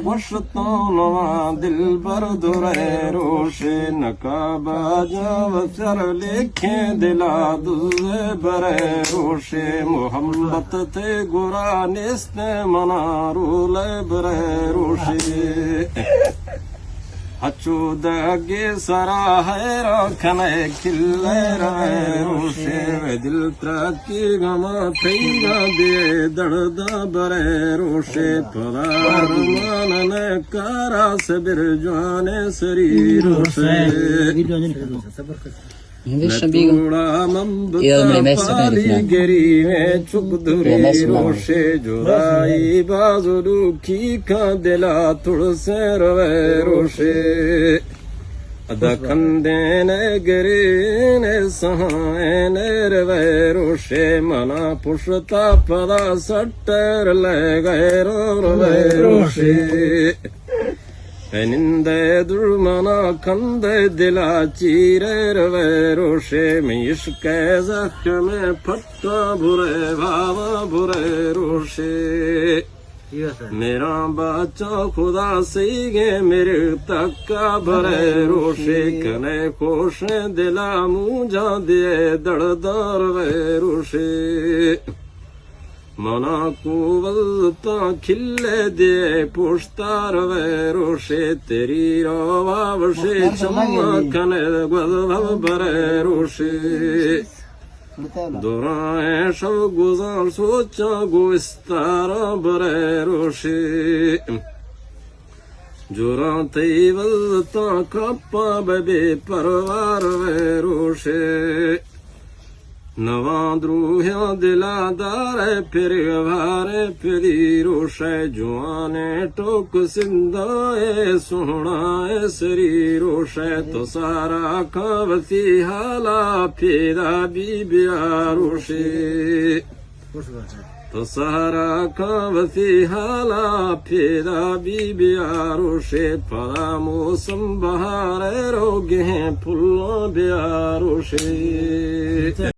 गोश्तों नवा दिल पर दुरे रोशे नकाबा जवसर लेखे दिला दुजे बरे रोशे मोहम्मत थे गुरा निस्ते मना रूले बरे रोशे अचूदगे सरा है रखने खिले रहे रोशे दिल त्रकी गमा थैगा दे दर्द बरे रोशे पदार मानन कारा सबीर जाने सरी रोशे गिरी में चुप दुरी रोशे जुराई बाजू दुखी का दिला तुड़से रवे रोशे दखंदे ने गिरी ने सहाय ने रवे रोशे मना पुष्ता पदा सट्टर ले गए रवे रोशे निंदे दुर्मना कंदे दिला चीरे रवे रोशे में इश्क जख्म फट्टा बुरे भावा बुरे रोशे मेरा बच्चा खुदा सही गे मेरे तक भरे रोशे कने खोश दिला मुझा दे दड़दार वे रोशे मना कुवलता खिले दे पुश्तार वे रोशे तेरी रोवावशे चमकने गलभ बरे रोशे दोराए शव गुजार सोचा गोस्तारा बरे रोशे जोरा तैवलता कप्पा बबे परवार वे रोशे नवा द्रूह्या दिलादार फिर भारे फिरी रोशे जुआने टोक सिंधाए सोहणाए सरी रोशे तो सारा कवती हाला फेरा बीबिया रोशे तो सारा कवती हाला फेरा बीबिया रोशे परा मौसम बहार रोगे फुल्ला बिया रोशे